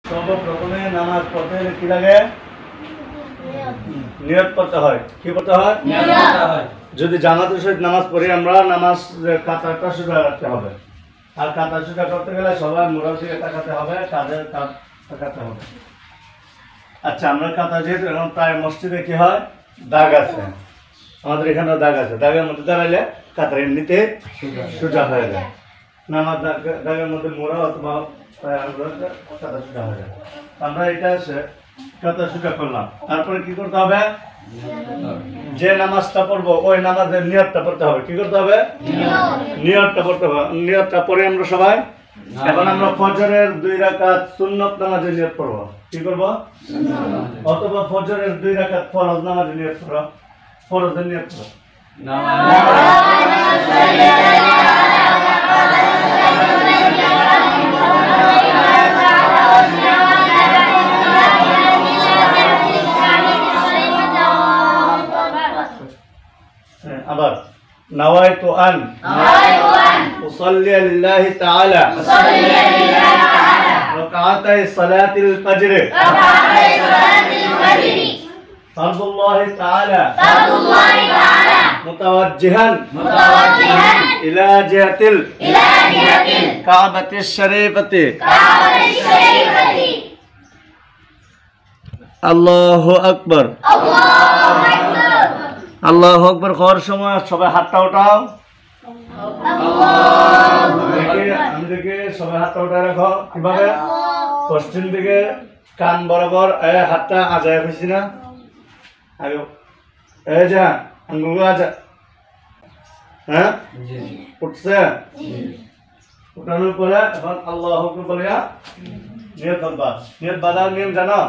সর্বপ্রথমে নামাজ পড়তে হলে কি লাগে? নিয়ত করতে হয়। কি করতে হয়? যদি জামাতের সহিত নামাজ পড়ি আমরা, নামাজ কাতারটা সোজা রাখতে হবে। আর কাতার সোজা করতে গেলে সবাই মোড়ার দিকে তাকাতে হবে, কাঁধের কাঁধ তাকাতে হবে। আচ্ছা, আমরা কাতার যেহেতু এখন প্রায় মসজিদে কি হয়, দাগ আছে, আমাদের এখানেও দাগ আছে, দাগের মধ্যে দাঁড়াইলে কাতার এমনিতে সোজা হয়ে যায়। নামাজ দাগের মধ্যে মোড়া অথবা কাতার সোজা হয়ে যায়। আমরা এটা কাতার সোজা করলাম। তারপরে কি করতে হবে? যে নামাজটা পড়বো ওই নামাজের নিয়তটা পড়তে হবে। কি করতে হবে? নিয়তটা পড়তে হবে। নিয়তটা পড়ে আমরা সবাই এখন আমরা ফজরের 2 রাকাত সুন্নত নামাজের নিয়ত পড়বো। কি করব? অথবা ফজরের 2 রাকাত ফরজ নামাজের নিয়ত করো। ফরজের নিয়ত করো। আবার নাওয়াইতু আন উসাল্লি লিল্লাহি তাআলা রাকাতাই সালাতিল ফজর ফরদুল্লাহি তাআলা মুতাওয়াজ্জিহান ইলা জিহাতিল কাবাতিশ শরীফাতি আল্লাহু আকবার। আল্লাহু আকবার খাওয়ার সময় সবাই হাতটা উঠাও। আমি দেখে সবাই হাতটা উঠায় রাখো। কিভাবে? পশ্চিম দিকে কান বরাবর হাতটা আজায় হয়েছি না? আগে এই যা আঙ্গুল আজা, হ্যাঁ উঠছে। উঠানোর পরে এখন আল্লাহু আকবার বলিয়া নিয়ত বাঁধবা। নিয়ত বাঁধার নিয়ম জানো?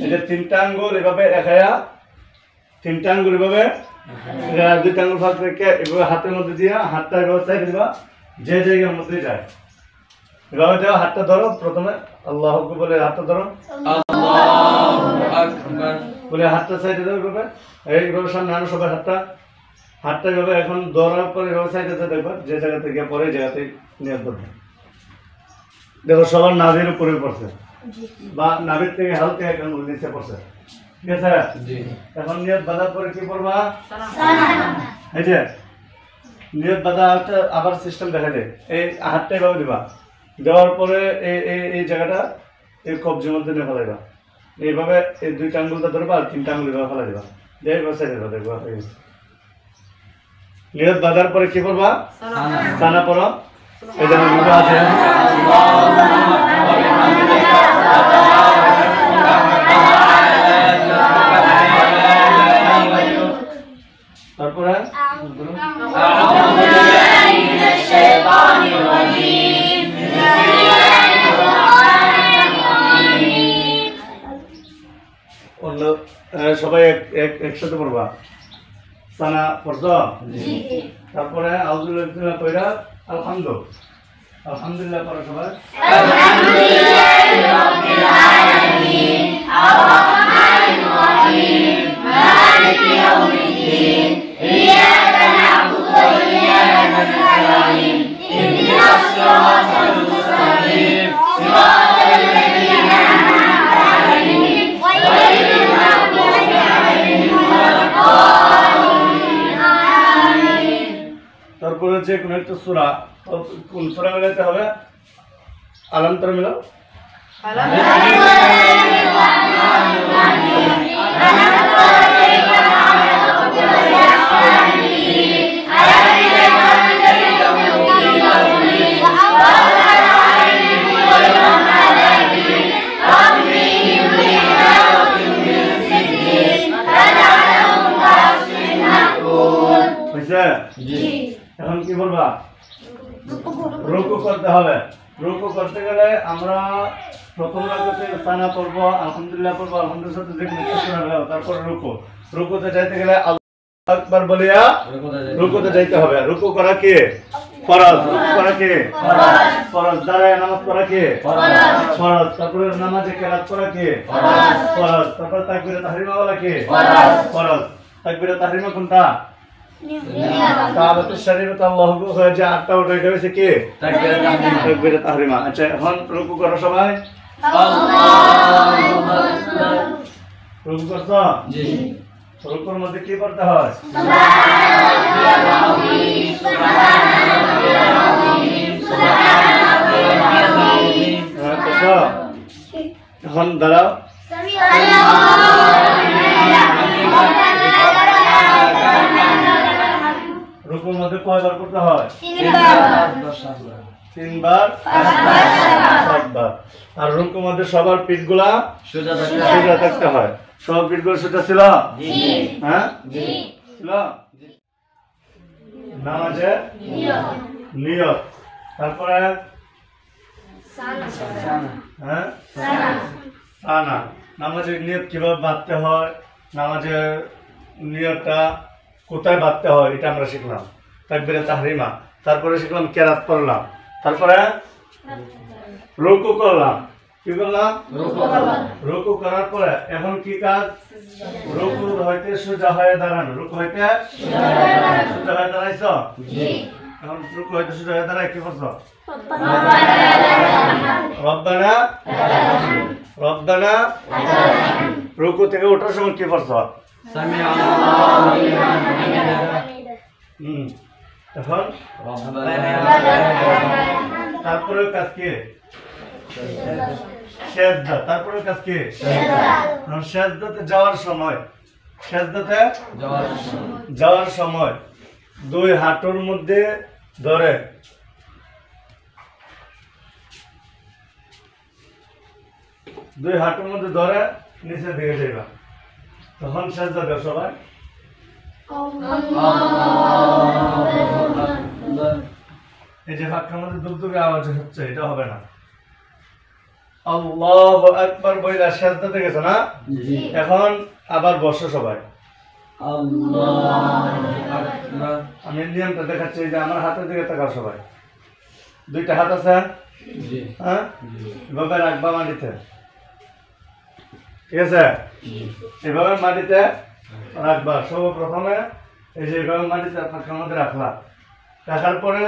এই যে 3টা আঙ্গুল এভাবে একাইয়া, 3টা আঙ্গুল এভাবে 2টা আঙ্গুল ফাঁক রেখে এভাবে হাতের মধ্যে দিয়ে হাতটা এভাবে সাইড দিবা, যে জায়গার মধ্যে যায় এভাবে দেওয়া। হাতটা ধরো, প্রথমে আল্লাহু আকবার বলে হাতটা ধরো, বলে হাতটা সাইডে দেবো এভাবে। এইভাবে সামনে আনো সবাই হাতটা এভাবে। এখন ধরার পরে এভাবে সাইডে দেখবা, যে জায়গা থেকে পরে জায়গাতে নিয়ত করবে। দেখো সবার নাভির উপরে পড়ছে বা নাভির থেকে হালকা এক আঙ্গুল নিচে পড়ছে। ঠিক আছে? এখন নিয়ত বাঁধার পরে কি করবা? এই যে নিয়ত বাঁধা আবার সিস্টেম দেখা যায়। এই হাতটা এভাবে দিবা, দেওয়ার পরে এই জায়গাটা এই কবজির মধ্যে নিয়ে ফেলাইবা। এইভাবে এই 2টা আঙ্গুলটা ধরবা আর 3টা আঙ্গুল এভাবে ফেলাই দিবা। দেখবা নিয়ত বাঁধার পরে কি করবা? সানা পড়ো। এই যে মুখে আছে তারপরে সবাই একসাথে পড়বা। সানা পড়ছ? তারপরে আউযুবিল্লাহি কইরা আলহামদুলিল্লাহ পড়ো সবাই। আলহামদুলিল্লাহি রাব্বিল আলামিন আর-রাহমানির রহিম মালিকি ইয়াউমিদ্দিন ইয়্যাকা না'বুদু ওয়া ইয়্যাকা নাস্তাঈন ইহদিনাস সিরাতাল মুস্তাকিম সিরাতাল লাযীনা আন'আমতা আলাইহিম গায়রিল মাগদুবি আলাইহিম ওয়ালাদ-দাল্লিন আমিন। তারপরে যে কোন একটা সূরা, কোন সূরা মিলাতে হবে? আলাম তারা মিলাও। এখন কি বলবা? রুকু করতে হবে। রুকু করতে গেলে আমরা প্রথম রাকাতে সানা পড়বো, আলহামদুলিল্লাহ পড়বো, আলহামদুলিল্লাহ সাথে যে সূরা মিলাও। তারপর রুকুতে যাইতে গেলে আল্লাহু আকবার বলিয়া রুকুতে যাইতে হবে। রুকু করা কি? ফরজ। রুকু করা কি? ফরজ। দাঁড়ায় নামাজ পড়া কি? ফরজ। তারপরে নামাজে কেরাত করা কি? ফরজ। তারপর তাকবীরে তাহরিমা বলা কি? ফরজ। তাকবীরে তাহরিমা কোনটা? কাবাতুশ শরীফে আল্লাহু আকবার হয়ে যে 8টা ওটা হইছে কি? তাকবীরে তাহরিমা। আচ্ছা, এখন রুকু করো সবাই। করছো? জি। রুকুর মধ্যে কি করতে হয়? এখন দাঁড়াও। রুকুর মধ্যে কয়বার করতে হয়? 3 বার 7 বার। আর রুকুর মধ্যে সবার পিঠগুলা সোজা থাকতে হয়। সব পিঠগুলো সোজা ছিল? হ্যাঁ ছিল। নামাজে নিয়ত, তারপরে হ্যাঁ সানা। নামাজের নিয়ত কিভাবে বাঁধতে হয়, নামাজের নিয়তটা কোথায় বাঁধতে হয় এটা আমরা শিখলাম। তাকবীরে তাহরিমা, তারপরে শিখলাম কেরাত পড়লাম, তারপরে রুকু করলাম। কি করলাম? রুকু করার পরে এখন কি কাজ? রুকু হইতে সোজা হয়ে দাঁড়ানো। রুকু হইতে সোজা হয়ে দাঁড়াইছ? এখন রুকু হইতে সোজা হয়ে দাঁড়াই কি করছো? রব্বানা রব্বানা। রুকু থেকে ওঠার সময় কি করছো? এখন তারপরে কাজ কি? সেজদা। তারপরে কাজ কি? সেজদাতে যাওয়ার সময়, সেজদাতে যাওয়ার সময় 2 হাঁটুর মধ্যে ধরে নিচে দিকে যাইবা। তখন সেজদা দাও সবাই। এই যে ফাঁকার মধ্যে দুবদুবে আওয়াজ হচ্ছে, এটা হবে না। আল্লাহু আকবার বইলা সেজদাতে গেছো না? এখন আবার বসো সবাই। আমি নিয়মটা দেখাচ্ছি, যে আমার হাতের দিকে তাকাও সবাই। 2টা হাত আছে, হ্যাঁ এভাবে রাখবা মাটিতে, ঠিক আছে? এভাবে মাটিতে রাখবা। সর্বপ্রথমে এই যে এভাবে মাটিতে ফাঁকার মধ্যে রাখলা। রাখার পরে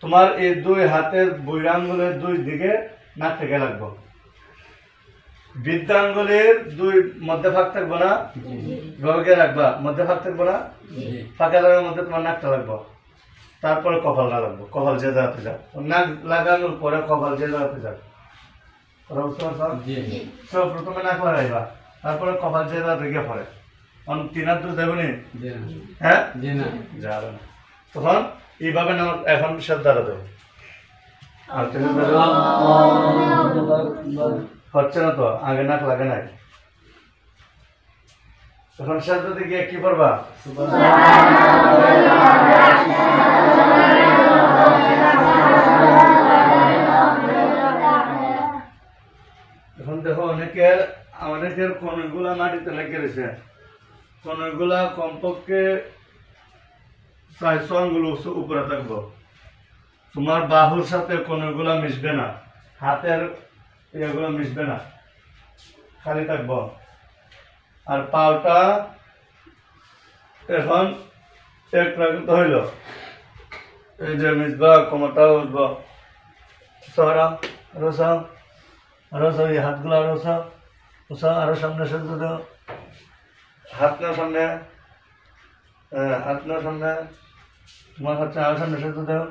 তোমার এই 2 হাতের বুড়ি আঙ্গুলের 2 দিকে নাক থেকে রাখবো। বৃদ্ধাঙ্গুলের 2 মধ্যে ফাঁক থাকবো না, এভাবে রাখবা। মধ্যে ফাঁক থাকবো না, ফাঁকা লাগার মধ্যে তোমার নাকটা রাখবো। তারপরে কপাল না রাখবো। কপাল যে জায়গাতে যাক, নাক লাগানোর পরে কপাল যে জায়গাতে যাক। সব প্রথমে নাক লাগাইবা, তারপরে কপাল যে জায়গাতে গিয়ে পড়ে। 3 হাত দূর যাবো নি? হ্যাঁ যাবে না। তখন এইভাবে নামাজ। এখন সেজদাটা দেবো। আর হচ্ছে না তো, আগে নাক লাগে নাই। তখন সেজদাতে গিয়ে কি করবা? এখন দেখো অনেকের কনুইগুলা মাটিতে লেগে রয়েছে। কনুইগুলা কমপক্ষে 4 আঙ্গুল উপরে থাকবো। তোমার বাহুর সাথে কনুইগুলা মিশবে না, হাতের এগুলো মিশবে না, খালি থাকবো। আর পাওটা এখন এক রাখতে হইল। এই যে মিশবা, কোমরটা উঠবো। সরা রসা রসা, এই হাতগুলো রসা রসা, আরো সামনে সহ্য দাও। হাত না সামনে, হাত না সামনে, তোমার হাতটা আরো সামনে সহ্য দাও।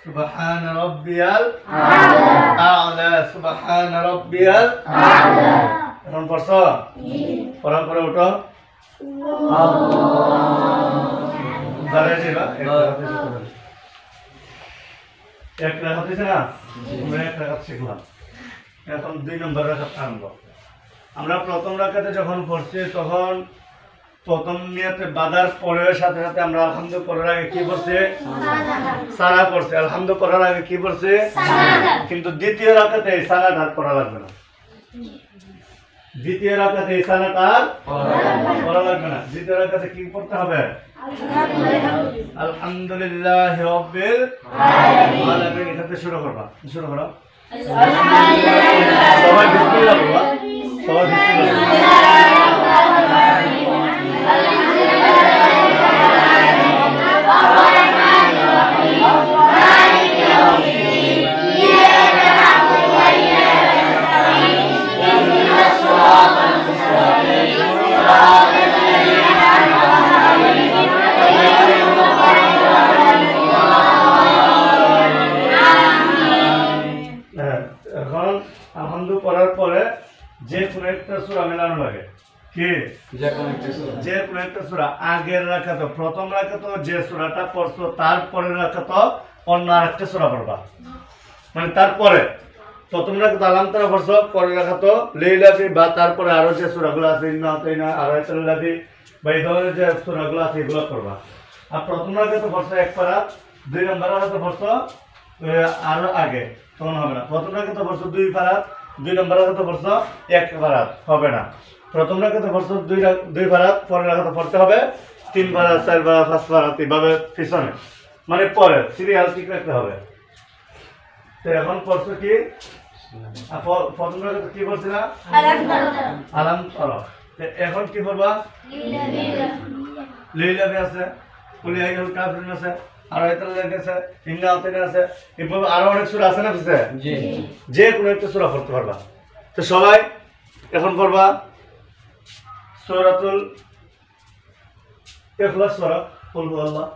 সুবহান রাব্বিয়াল আ'লা, সুবহান রাব্বিয়াল আ'লা। এখন পড়ছো? পড়ার পরে উঠো। দাঁড়িয়ে যাবা। এক রাকাত হয়েছে না? আমরা 1 রাকাত শিখলাম। এখন 2 নম্বর রাকাত আনবো। আমরা প্রথম রাকাতে যখন পড়ছি তখন প্রথম নিয়তে বাঁধার পরে সাথে সাথে আমরা আলহামদুলিল্লাহ পড়ার আগে কি পড়ছে? সানা পড়ছে। আলহামদুলিল্লাহ পড়ার আগে কি পড়ছে? কিন্তু দ্বিতীয় রাকাতে এই সানাটা পড়া লাগবে না। দ্বিতীয় রাকাতে এই সানাটা পড়া লাগবে না। দ্বিতীয় রাকাতে কি পড়তে হবে? আলহামদুলিল্লাহি রাব্বিল আলামিন। এখানে শুরু করবা। শুরু করো। সবাই বিসমিল্লাহ বলবা। সবাই বিসমিল্লাহ। সূরা মেলানো লাগে কি যে কোনো একটা সূরা আগের রাকাতে প্রথম রাকাতে যে সূরাটা পড়ছো তারপরের রাকাতে অন্য আরেকটা সূরা পড়বা মানে তারপরে প্রথম রাকাতে আলাম তারা পড়ছো পরের রাকাতে লাইলাবি বা তারপরে আরো যে সূরাগুলো আছে ইন্নাতাইনা আরাইতাল্লাযী বা এই ধরনের যে সূরাগুলো আছে এগুলো করবা আর প্রথম রাকাতে পড়ছো এক পারা দুই নম্বর রাকাতে পড়ছো আরো আগে তখন হবে না প্রথম রাকাতে পড়ছো দুই পারা দুই নম্বর রাকাতে পড়ছো এক পারা হবে না প্রথম রাকাতে পড়ছো দুই পারা পরের রাকাতে পড়তে হবে তিন পারা চার পারা পাঁচ পারা এইভাবে পিছনে মানে পরে সিরিয়াল ঠিক রাখতে হবে তো এখন পড়ছো কি প্রথম রাকাতে কি পড়ছিলা আলাম তারা এখন কি পড়বা লাইলাবি আছে কুল ইয়া আইয়ুহাল কাফিরুন আছে আরাইতাল্লাযী আছে ইন্নাতাইনা আছে এভাবে আরো অনেক সূরা আছে না পিছে জি যে কোনো একটা সূরা পড়তে পারবা তো সবাই এখন পড়বা সূরাতুল ইখলাস সূরা কুল হুয়াল্লাহ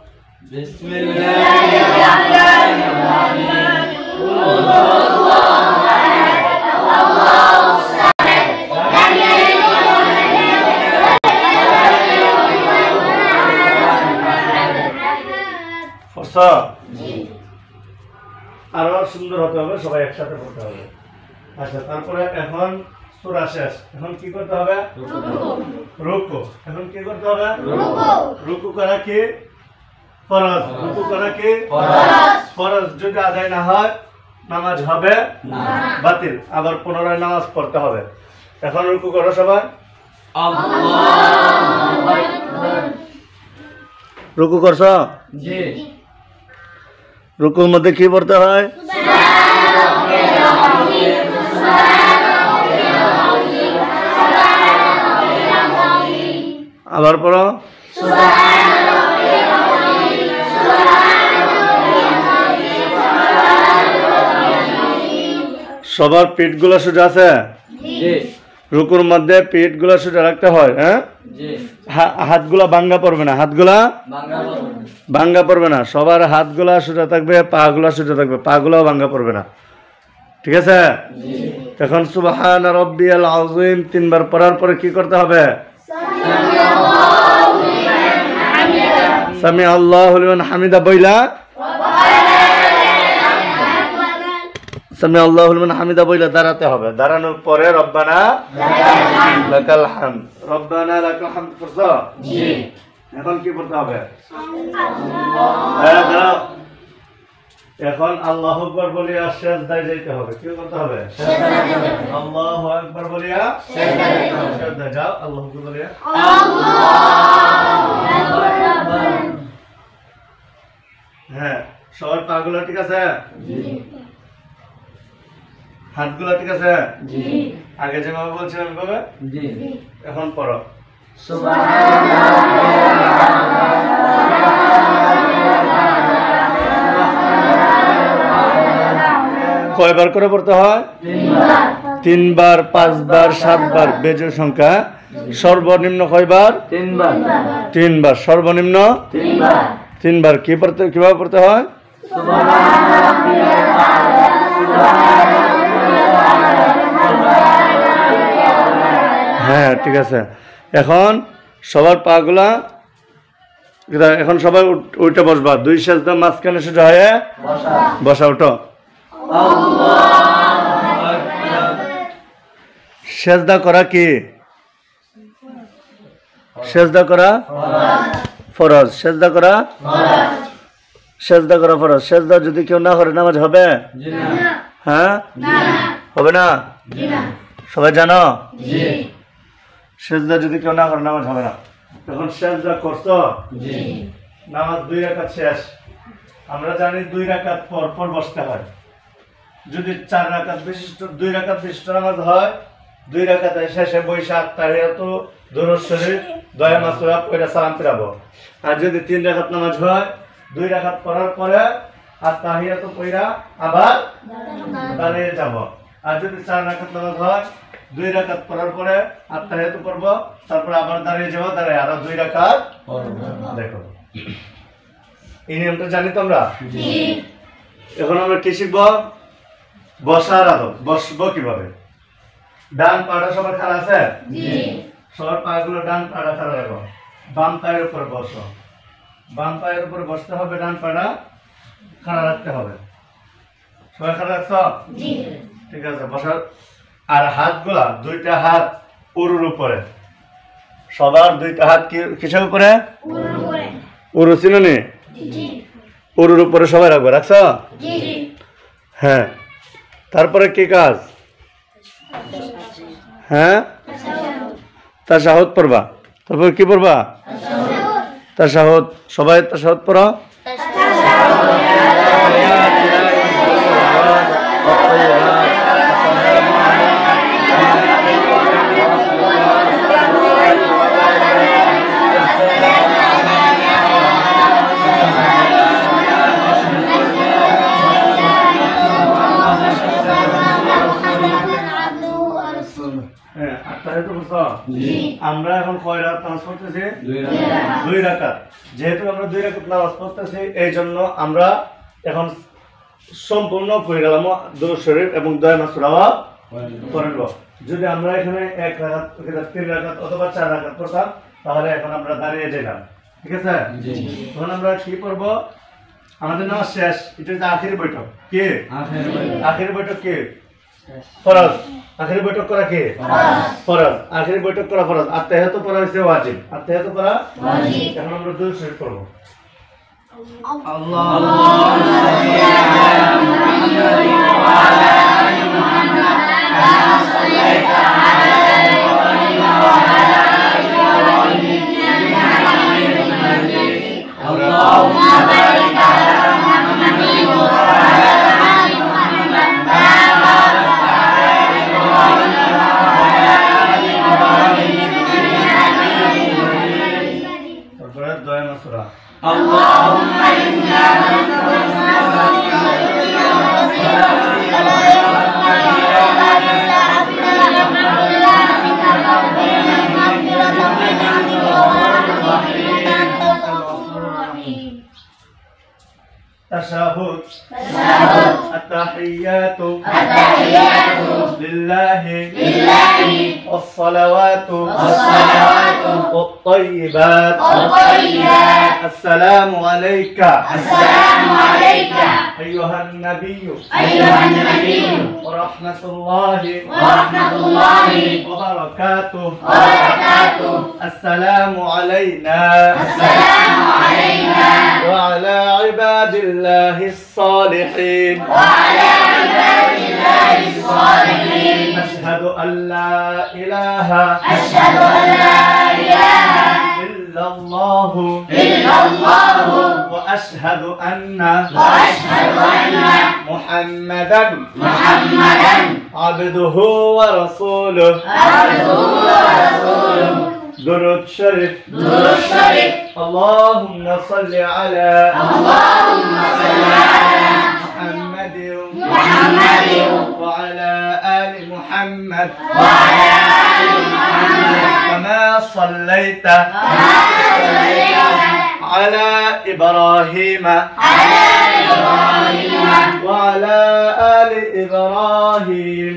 বিসমিল্লাহির রাহমানির রাহিম কুল হুয়াল্লাহু আহাদ আল্লাহুস সামাদ লাম ইয়ালিদ ওয়া লাম ইউলাদ আরো সুন্দর হতে হবে সবাই একসাথে পড়তে হবে আচ্ছা তারপরে এখন সূরা শেষ এখন কি করতে হবে রুকু এখন কি করতে হবে রুকু করা কি ফরজ রুকু করা কি ফরজ যদি আদায় না হয় নামাজ হবে না বাতিল আবার পুনরায় নামাজ পড়তে হবে এখন রুকু করো সবাই আল্লাহু আকবার রুকু করছো জি রুকুর মধ্যে কি পড়তে হয় আবার পড়ো সবার পিঠগুলো সোজা আছে রুকুর মধ্যে পিঠগুলো সোজা রাখতে হয় হ্যাঁ হাতগুলা ভাঙ্গা পড়বে না হাতগুলা ভাঙ্গা পড়বে না সবার হাতগুলা সোজা থাকবে পাগুলা সোজা থাকবে পাগুলাও ভাঙ্গা পড়বে না ঠিক আছে এখন সুবহানা রাব্বিয়াল আযীম তিনবার পড়ার পরে কি করতে হবে সামি আল্লাহু লিমান হামিদা বইলা সামি আল্লাহু লিমান হামিদা বইলা দাঁড়াতে হবে দাঁড়ানোর পরে রব্বানা লাকাল হামদ রব্বানা লাকাল হামদ পড়ছো জি এখন কি পড়তে হবে দাঁড়াও এখন আল্লাহু আকবার বলিয়া সিজদায় যাইতে হবে কি করতে হবে আল্লাহু আকবার বলিয়া সিজদায় যাও আল্লাহু আকবার বলিয়া হ্যাঁ সবার পাগুলো ঠিক আছে হাতগুলো ঠিক আছে জি আগে যেভাবে বলছিলাম ওইভাবে জি এখন পড়ো কয়বার করে পড়তে হয় তিনবার পাঁচবার সাতবার বেজোড় সংখ্যা সর্বনিম্ন কয়বার তিনবার সর্বনিম্ন তিনবার কি পড়তে কিভাবে পড়তে হয় হ্যাঁ ঠিক আছে এখন সবার পাগুলা এখন সবাই উঠে বসবা দুই সেজদা মাঝখানে সোজা হয়ে বসা উঠো সেজদা করা কি সেজদা করা ফরজ সেজদা করা ফরজ সেজদা যদি কেউ না করে নামাজ হবে হ্যাঁ হবে না সবাই জানো সেজদা যদি কেউ না করে নামাজ হবে না তখন সেজদা করছো নামাজ 2 রাকাত শেষ আমরা জানি 2 রাকাত পর পর বসতে হয় যদি 4 রাকাত বিশিষ্ট 2 রাকাত বিশিষ্ট নামাজ হয় 2 রাকাতে শেষে বৈশা তাহিয়াত দুরূদ শরীফ দয়া মাসুরা পড়া সালাম ফিরাবো আর যদি 3 রাকাত নামাজ হয় 2 রাকাত পড়ার পরে আর তাহিয়াত পড়া আবার দাঁড়িয়ে যাব আর যদি 4 রাকাত নামাজ হয় 2 রাকাত পড়ার পরে আর তাহিয়াত পড়ব তারপর আবার দাঁড়িয়ে যাব দাঁড়িয়ে আরো 2 রাকাত দেখো এই নিয়মটা জানি তোমরা জি এখন আমরা কি শিখব বসার আদব বসবো কিভাবে ডান পাটা সবার খাড়া আছে? সবার পাগুলো ডান পাটা খাড়া রাখো। বাম পায়ের উপর বসো। বাম পায়ের উপর বসতে হবে, ডান পাটা খাড়া রাখতে হবে। সবাই খাড়া রাখছো? ঠিক আছে, বসার। আর হাতগুলা দুইটা হাত উরুর উপরে। সবার দুইটা হাত কিসের উপরে? উরু চিনুনি? উরুর উপরে সবাই রাখবে। রাখছো? হ্যাঁ। তারপরে কি কাজ? হ্যাঁ, তাশাহুদ পড়বা। তারপর কি পড়বা? তাশাহুদ। সবাই তাশাহুদ পড়ো। আমরা এখন কয় রাকাত নামাজ পড়তেছি? 2 রাকাত। যেহেতু আমরা 2 রাকাত নামাজ পড়তেছি, এই জন্য আমরা এখন সম্পূর্ণ পড়ে গেলাম দুরূদ শরীফ এবং দোয়া সূরা পড়ব। যদি আমরা এখানে 1 রাকাত, 3 রাকাত অথবা 4 রাকাত পড়তাম, তাহলে এখন আমরা দাঁড়িয়ে যেতাম। ঠিক আছে? এখন আমরা কি পড়ব? আমাদের নামাজ শেষ। এটা হচ্ছে আখিরি বৈঠক। কি আখিরি বৈঠক? কি ফরজ। আখিরি বৈঠক করা কি ফরজ। আখিরি বৈঠক করা ফরজ। আর তাহিয়াতুত পড়া হইছে ওয়াজিব। আর তাহিয়াতুত পড়া ওয়াজিব। এখন আমরা দুরূদ শরীফ পড়ব। আল্লাহুম্মা সাল্লি আলা মুহাম্মাদ ওয়া আলা আলি মুহাম্মাদ কামা সাল্লাইতা আলা ইব্রাহিম ওয়া আলা আলি ইব্রাহিম ইন্নাকা হামিদুম মাজিদ। আল্লাহুম্মা বারিক আলা মুহাম্মাদ ওয়া আলা আলি মুহাম্মাদ কামা اللهم إنا تشهد التحيات لله والصلوات والطيبات السلام عليك أيها النبي ورحمة الله وبركاته السلام علينا وعلى عباد الله الصالحين أشهد أن لا إله إلا الله وأشهد أن محمدا عبده ورسوله درود شريف اللهم صل على محمد وعلى آل محمد كما صليت على إبراهيم وعلى آل إبراهيم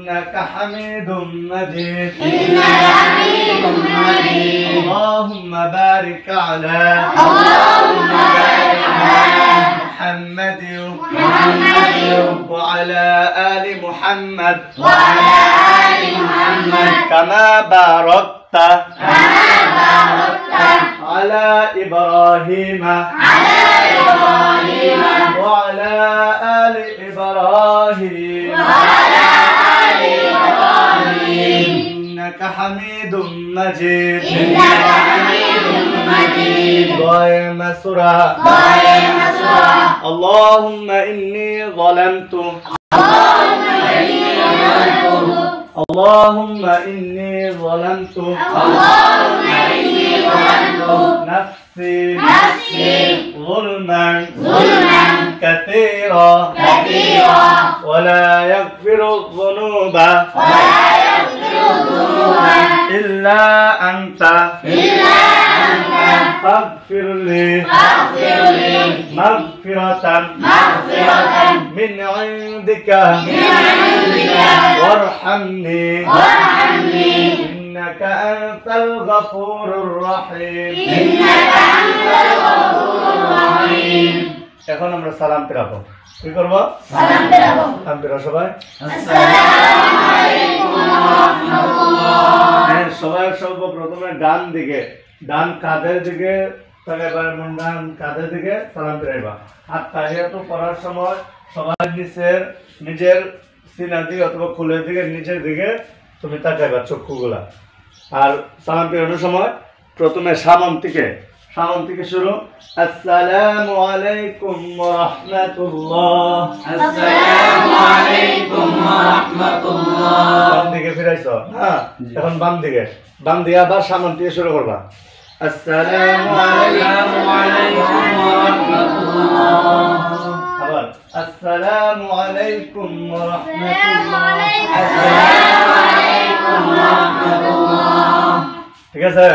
إنك حميد مجيد اللهم بارك على محمد وعلى آل محمد كما باركت على إبراهيم وعلى آل إبراهيم إنك حميد مجيد ضائم سورة اللهم إني ظلمت اللهم إني ظلمت نفسي ظلما كثيرا ولا يغفر الذنوب إلا أنت فاغفر لي মাগফিরাতান মিন ইনদিকা ওয়ারহামনি ইন্নাকা আনতাল গফুরুর রহিম। এখন আমরা সালাম ফিরাবো। কি করব? সালাম ফিরাবো সবাই। হ্যাঁ, সবাই সর্বপ্রথমে ডান দিকে, ডান কাঁধের দিকে তাকাইবা, ডান কাঁধের দিকে সালাম ফিরাইবা। আর তাহিয়াত পড়ার সময় সবাই নিজের সিনার দিকে অথবা খুলের দিকে নিচের দিকে তুমি তাকাইবা চক্ষুগুলা। আর সালাম ফিরানোর সময় প্রথমে সামন থেকে শুরু, আসসালামু আলাইকুম ওয়া রাহমাতুল্লাহ। আসসালামু আলাইকুম ওয়া রাহমাতুল্লাহ। বাম দিকে ফিরাইছো, হ্যাঁ, এখন বাম দিকে আবার সামন থেকে শুরু করবা, আসসালামু আলাইকুম ওয়া রাহমাতুল্লাহ। আবার আসসালামু আলাইকুম ওয়া রাহমাতুল্লাহ। আসসালামু আলাইকুম ওয়া রাহমাতুল্লাহ। ঠিক আছে?